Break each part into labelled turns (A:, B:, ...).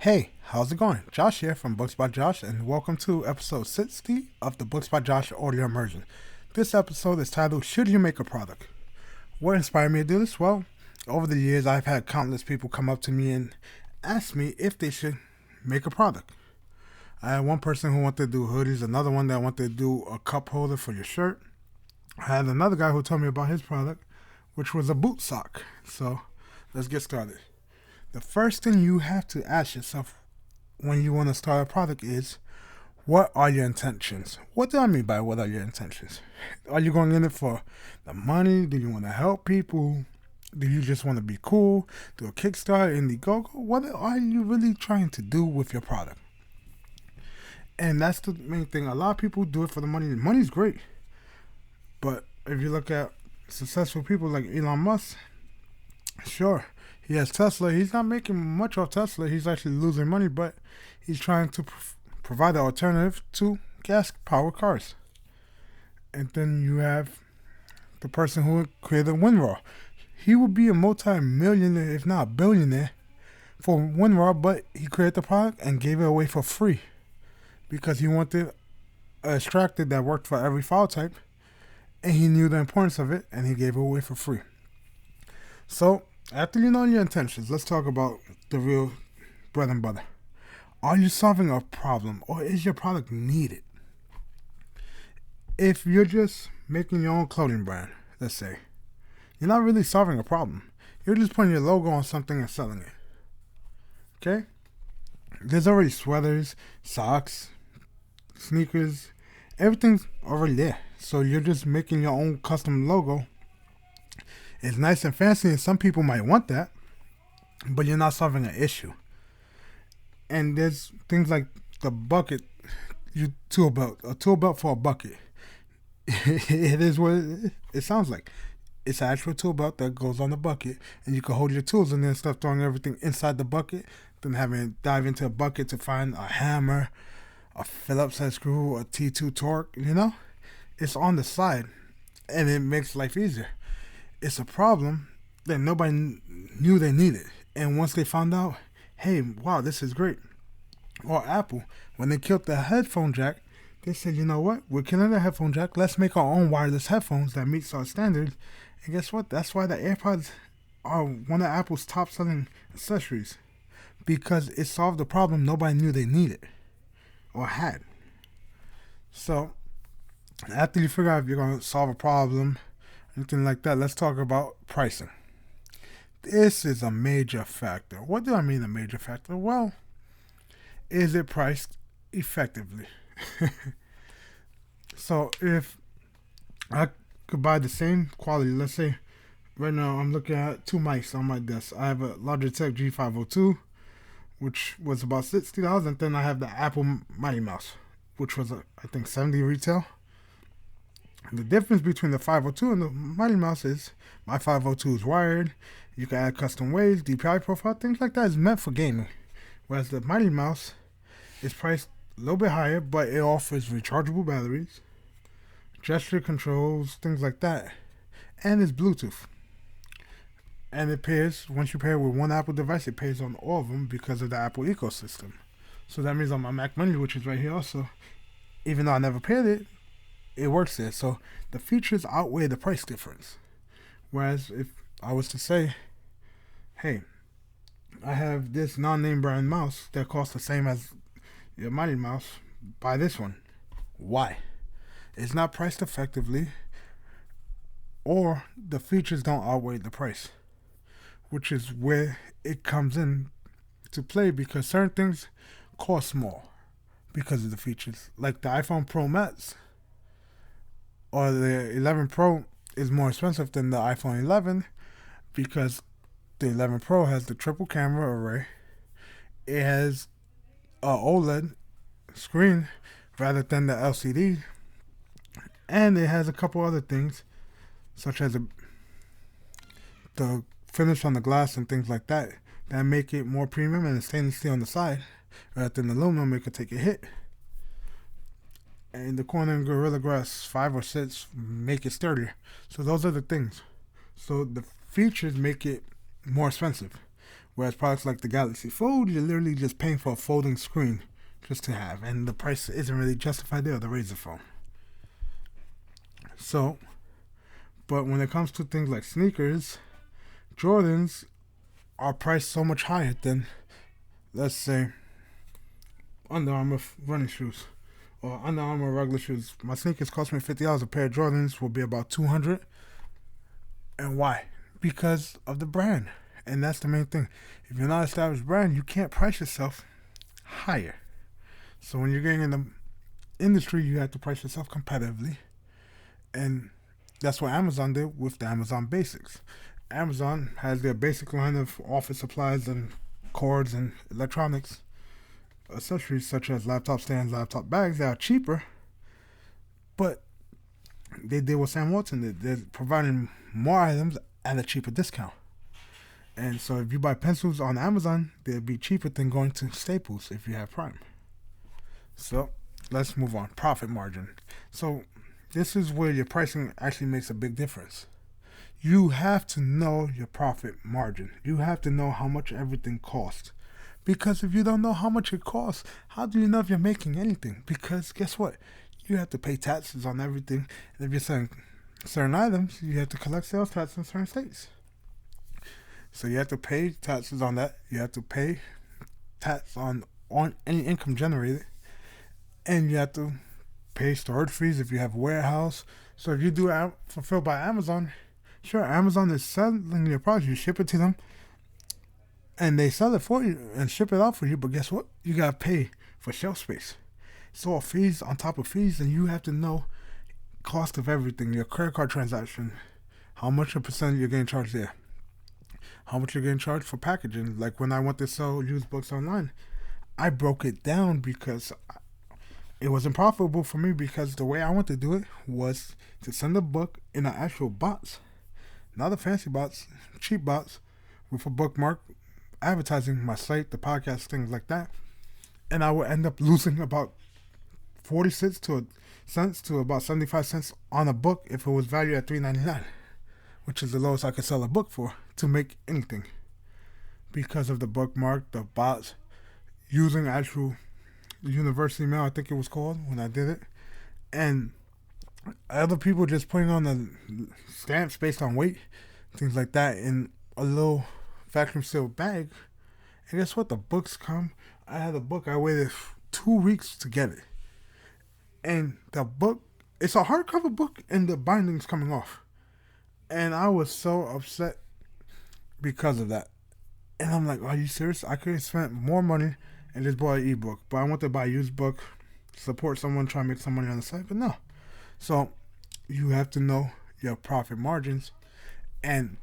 A: Hey, how's it going? Josh here from Books by Josh, and welcome to episode 60 of the Books by Josh audio immersion. This episode is titled Should You Make a Product? What inspired me to do this? Well, over the years, I've had countless people come up to me and ask me if they should make a product. I had one person who wanted to do hoodies, another one that wanted to do a cup holder for your shirt. I had another guy who told me about his product, which was a boot sock. So, let's get started. The first thing you have to ask yourself when you want to start a product is, what are your intentions? What do I mean by what are your intentions? Are you going in it for the money? Do you want to help people? Do you just want to be cool? Do a Kickstarter, Indiegogo? What are you really trying to do with your product? And that's the main thing. A lot of people do it for the money. Money's great. But if you look at successful people like Elon Musk, sure, he has Tesla. He's not making much off Tesla. He's actually losing money, but he's trying to provide an alternative to gas-powered cars. And then you have the person who created WinRAR. He would be a multi-millionaire, if not a billionaire, for WinRAR, but he created the product and gave it away for free because he wanted an extractor that worked for every file type, and he knew the importance of it, and he gave it away for free. So, after you know your intentions, let's talk about the real bread and butter. Are you solving a problem, or is your product needed? If you're just making your own clothing brand, let's say, you're not really solving a problem. You're just putting your logo on something and selling it. Okay? There's already sweaters, socks, sneakers, everything's already there. So you're just making your own custom logo. It's nice and fancy, and some people might want that, but you're not solving an issue. And there's things like the bucket, a tool belt for a bucket. It is what it sounds like. It's an actual tool belt that goes on the bucket, and you can hold your tools in there instead of throwing everything inside the bucket, then having to dive into a bucket to find a hammer, a Phillips head screw, a T2 torque, It's on the side, and it makes life easier. It's a problem that nobody knew they needed. And once they found out, hey, wow, this is great. Or Apple, when they killed the headphone jack, they said, you know what? We're killing the headphone jack. Let's make our own wireless headphones that meets our standards. And guess what? That's why the AirPods are one of Apple's top selling accessories. Because it solved the problem nobody knew they needed or had. So, after you figure out if you're going to solve a problem, anything like that, let's talk about pricing. This is a major factor. What do I mean a major factor? Well, is it priced effectively? So if I could buy the same quality, let's say right now I'm looking at two mics on my desk. I have a Logitech G502, which was about $60, and then I have the Apple Mighty Mouse, which was I think $70 retail. The difference between the 502 and the Mighty Mouse is my 502 is wired. You can add custom waves, DPI profile, things like that is meant for gaming. Whereas the Mighty Mouse is priced a little bit higher, but it offers rechargeable batteries, gesture controls, things like that, and it's Bluetooth. And it pairs, once you pair it with one Apple device, it pairs on all of them because of the Apple ecosystem. So that means on my Mac Mini, which is right here also, even though I never paired it, it works there. So the features outweigh the price difference. Whereas if I was to say, hey, I have this non-name brand mouse that costs the same as your Mighty Mouse, buy this one. Why? It's not priced effectively, or the features don't outweigh the price, which is where it comes in to play, because certain things cost more because of the features. Like the iPhone Pro Max or the 11 Pro is more expensive than the iPhone 11 because the 11 Pro has the triple camera array. It has a OLED screen rather than the LCD, and it has a couple other things such as the finish on the glass and things like that make it more premium, and the stainless steel on the side rather than aluminum, it could take a hit. And the Corning Gorilla Glass 5 or 6 make it sturdier. So those are the things. So the features make it more expensive. Whereas products like the Galaxy Fold, you're literally just paying for a folding screen just to have, and the price isn't really justified there, the Razer phone. So, but when it comes to things like sneakers, Jordans are priced so much higher than, let's say, Under Armour running shoes or Under Armour regular shoes. My sneakers cost me $50. A pair of Jordans will be about $200. And why? Because of the brand. And that's the main thing. If you're not an established brand, you can't price yourself higher. So when you're getting in the industry, you have to price yourself competitively. And that's what Amazon did with the Amazon Basics. Amazon has their basic line of office supplies and cords and electronics accessories such as laptop stands, laptop bags that are cheaper, but they did what Sam Walton did. They're providing more items at a cheaper discount. And so if you buy pencils on Amazon, they'll be cheaper than going to Staples if you have Prime. So let's move on. Profit margin. So this is where your pricing actually makes a big difference. You have to know your profit margin. You have to know how much everything costs. Because if you don't know how much it costs, how do you know if you're making anything? Because guess what? You have to pay taxes on everything. And if you're selling certain items, you have to collect sales tax in certain states. So you have to pay taxes on that. You have to pay tax on any income generated. And you have to pay storage fees if you have a warehouse. So if you do fulfilled by Amazon, sure, Amazon is selling your product. You ship it to them, and they sell it for you and ship it out for you. But guess what? You got to pay for shelf space. It's all fees on top of fees, and you have to know cost of everything. Your credit card transaction, how much a percent you're getting charged there, how much you're getting charged for packaging. Like when I went to sell used books online, I broke it down because it wasn't profitable for me, because the way I want to do it was to send a book in an actual box, not a fancy box, cheap box with a bookmark, advertising my site, the podcast, things like that. And I would end up losing about 40 cents to about 75 cents on a book if it was valued at $3.99, which is the lowest I could sell a book for to make anything, because of the bookmark, the box, using actual university mail, I think it was called when I did it, and other people just putting on the stamps based on weight, things like that, in a little vacuum sealed bag. And guess what? The books come. I had a book. I waited 2 weeks to get it. And the book, it's a hardcover book, and the binding's coming off. And I was so upset because of that. And I'm like, are you serious? I could have spent more money and just bought an ebook. But I want to buy a used book, support someone, try to make some money on the site. But no. So you have to know your profit margins. And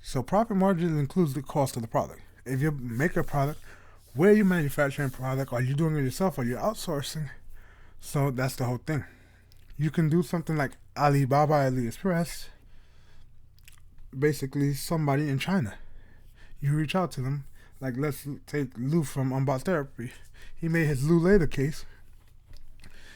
A: so profit margin includes the cost of the product. If you make a product, where are you manufacturing product? Are you doing it yourself? Are you outsourcing? So that's the whole thing. You can do something like Alibaba, AliExpress, basically somebody in China. You reach out to them. Like, let's take Lou from Unboxed Therapy. He made his Lou Later case.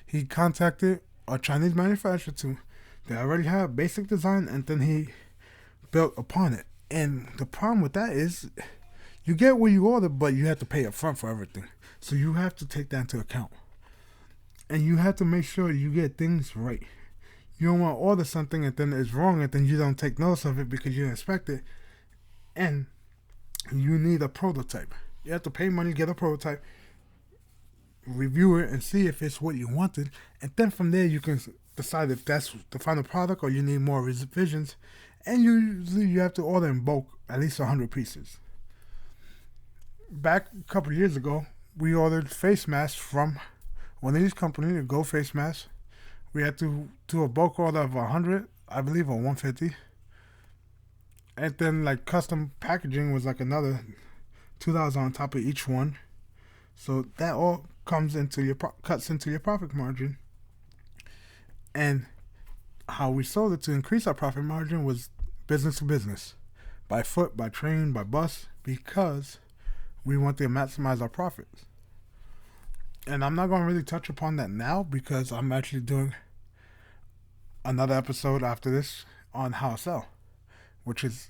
A: He contacted a Chinese manufacturer too. They already have basic design, and then he built upon it. And the problem with that is you get what you order, but you have to pay up front for everything. So you have to take that into account. And you have to make sure you get things right. You don't want to order something and then it's wrong, and then you don't take notice of it because you didn't expect it. And you need a prototype. You have to pay money, get a prototype, review it, and see if it's what you wanted. And then from there, you can decide if that's the final product or you need more revisions. And usually you have to order in bulk, at least 100 pieces. Back a couple of years ago, we ordered face masks from one of these companies, Go Face Masks. We had to do a bulk order of 100, I believe, or 150. And then like custom packaging was like another $2 on top of each one. So that all comes into your cuts into your profit margin. And how we sold it to increase our profit margin was business to business, by foot, by train, by bus, because we want to maximize our profits. And I'm not going to really touch upon that now because I'm actually doing another episode after this on how to sell, which is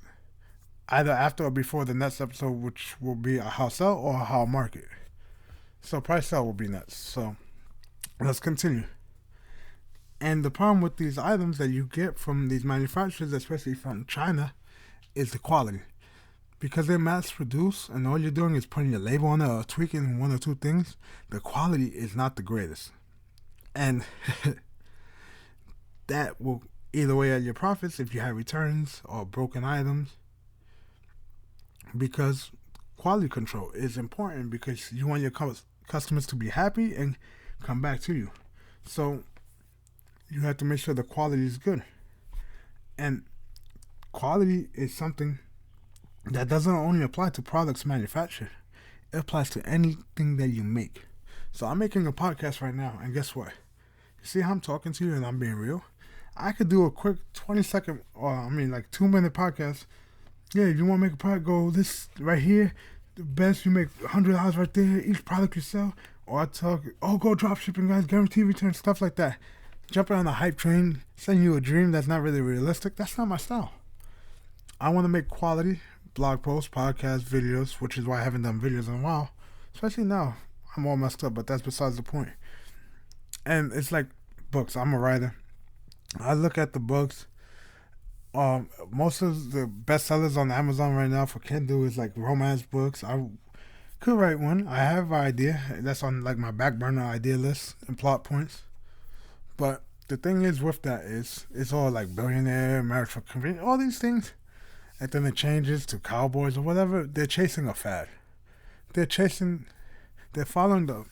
A: either after or before the next episode, which will be a how sell or a how market. So price sell will be next. So let's continue. And the problem with these items that you get from these manufacturers, especially from China, is the quality. Because they're mass produced and all you're doing is putting your label on it or tweaking one or two things, the quality is not the greatest. And that will either weigh at your profits if you have returns or broken items. Because quality control is important because you want your customers to be happy and come back to you. So you have to make sure the quality is good. And quality is something that doesn't only apply to products manufactured. It applies to anything that you make. So I'm making a podcast right now, and guess what? You see how I'm talking to you and I'm being real? I could do a quick 20-second, or 2-minute podcast. Yeah, if you want to make a product, go this right here. The best, you make $100 right there, each product you sell. Or I talk, go drop shipping, guys, guarantee return, stuff like that. Jumping on the hype train, selling you a dream that's not really realistic. That's not my style. I want to make quality blog posts, podcasts, videos, which is why I haven't done videos in a while. Especially now. I'm all messed up, but that's besides the point. And it's like books. I'm a writer. I look at the books. Most of the bestsellers on Amazon right now for Kindle is like romance books. I could write one. I have an idea. That's on like my back burner idea list and plot points. But the thing is with that is it's all like billionaire, marriage for convenience, all these things. And then it changes to cowboys or whatever. They're chasing a fad. They're following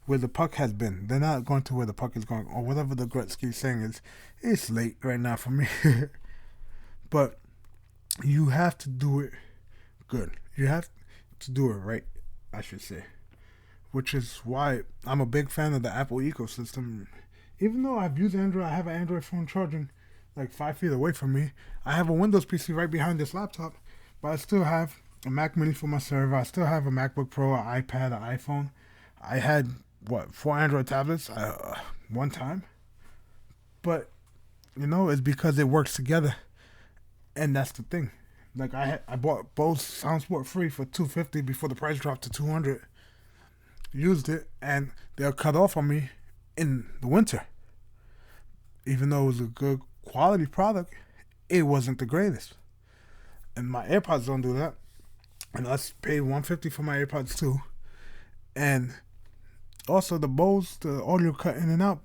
A: where the puck has been. They're not going to where the puck is going, or whatever the Gretzky saying is. It's late right now for me. But you have to do it good. You have to do it right, I should say. Which is why I'm a big fan of the Apple ecosystem. Even though I've used Android, I have an Android phone charging like 5 feet away from me. I have a Windows PC right behind this laptop, but I still have a Mac Mini for my server. I still have a MacBook Pro, an iPad, an iPhone. I had 4 Android tablets one time, but it's because it works together, and that's the thing. Like I bought both SoundSport free for $250 before the price dropped to $200. Used it, and they'll cut off on me in the winter. Even though it was a good quality product, it wasn't the greatest. And my AirPods don't do that. And I paid $150 for my AirPods too. And also the Bose, the audio cut in and out.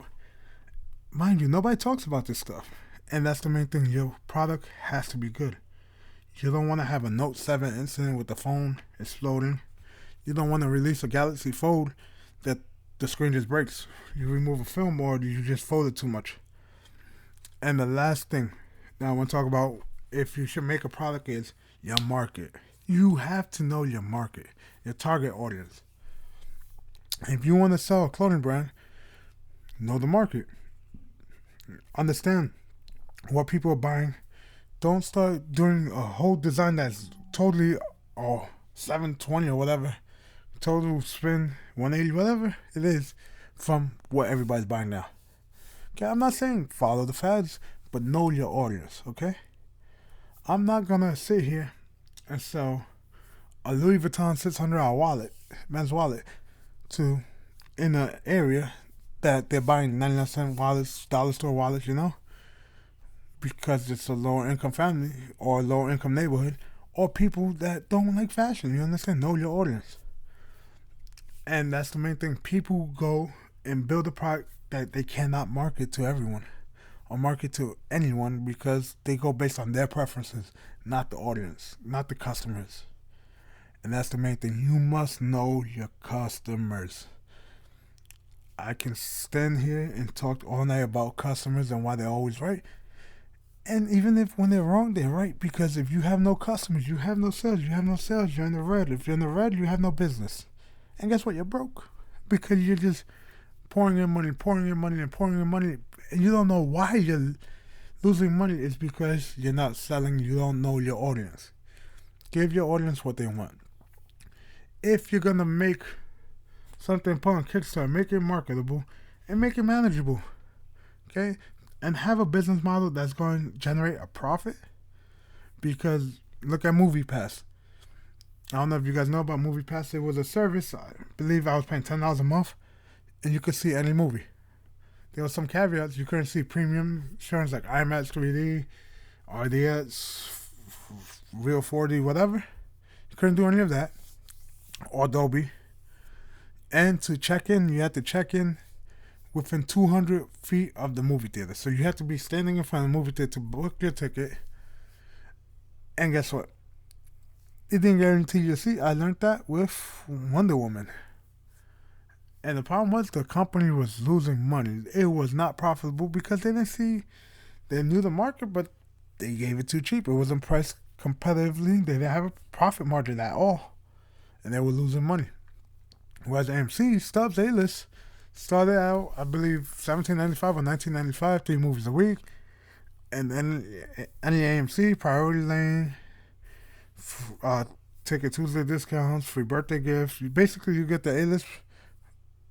A: Mind you, nobody talks about this stuff. And that's the main thing. Your product has to be good. You don't want to have a Note 7 incident with the phone exploding. You don't want to release a Galaxy Fold that the screen just breaks. You remove a film or you just fold it too much. And the last thing that I want to talk about, if you should make a product, is your market. You have to know your market, your target audience. If you want to sell a clothing brand, know the market. Understand what people are buying. Don't start doing a whole design that's totally $720 or whatever. Total spin $180, whatever it is, from what everybody's buying now. Okay, I'm not saying follow the fads, but know your audience, okay? I'm not gonna sit here and sell a Louis Vuitton $600 wallet, men's wallet, in an area that they're buying 99-cent wallets, dollar store wallets, because it's a lower income family or a lower income neighborhood, or people that don't like fashion. You understand? Know your audience. And that's the main thing. People go and build a product that they cannot market to everyone or market to anyone because they go based on their preferences, not the audience, not the customers. And that's the main thing. You must know your customers. I can stand here and talk all night about customers and why they're always right. And even if when they're wrong, they're right. Because if you have no customers, you have no sales. You have no sales, you're in the red. If you're in the red, you have no business. And guess what? You're broke. Because you're just pouring in money, and you don't know why you're losing money. It's because you're not selling. You don't know your audience. Give your audience what they want. If you're going to make something put on Kickstarter, make it marketable and make it manageable. Okay? And have a business model that's going to generate a profit. Because look at Movie Pass. I don't know if you guys know about Movie Pass. It was a service. I believe I was paying $10 a month, and you could see any movie. There were some caveats. You couldn't see premium insurance like IMAX 3D, RDX, Real 4D, whatever. You couldn't do any of that. Or Dolby. And to check in, you had to check in within 200 feet of the movie theater. So you had to be standing in front of the movie theater to book your ticket. And guess what? It didn't guarantee your seat. I learned that with Wonder Woman. And the problem was the company was losing money. It was not profitable because they knew the market, but they gave it too cheap. It wasn't priced competitively. They didn't have a profit margin at all. And they were losing money. Whereas AMC, Stubbs A-List, started out, I believe, $17.95 or $19.95, 3 movies a week. And then any AMC, Priority Lane, Ticket Tuesday discounts, free birthday gifts. Basically, you get the A-List,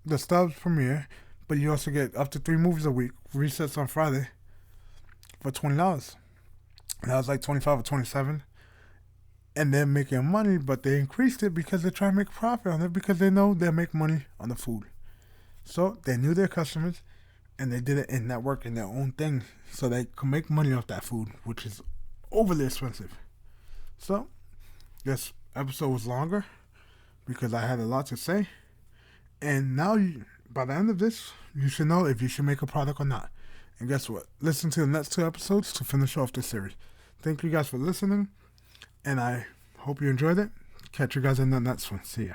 A: the Stubbs premiere, but you also get up to 3 movies a week, resets on Friday, for $20. That was like $25 or $27. And they're making money, but they increased it because they're trying to make profit on it because they know they make money on the food. So they knew their customers, and they did it in network in their own thing so they could make money off that food, which is overly expensive. So this episode was longer because I had a lot to say. And now, by the end of this, you should know if you should make a product or not. And guess what? Listen to the next 2 episodes to finish off this series. Thank you guys for listening. And I hope you enjoyed it. Catch you guys in the next one. See ya.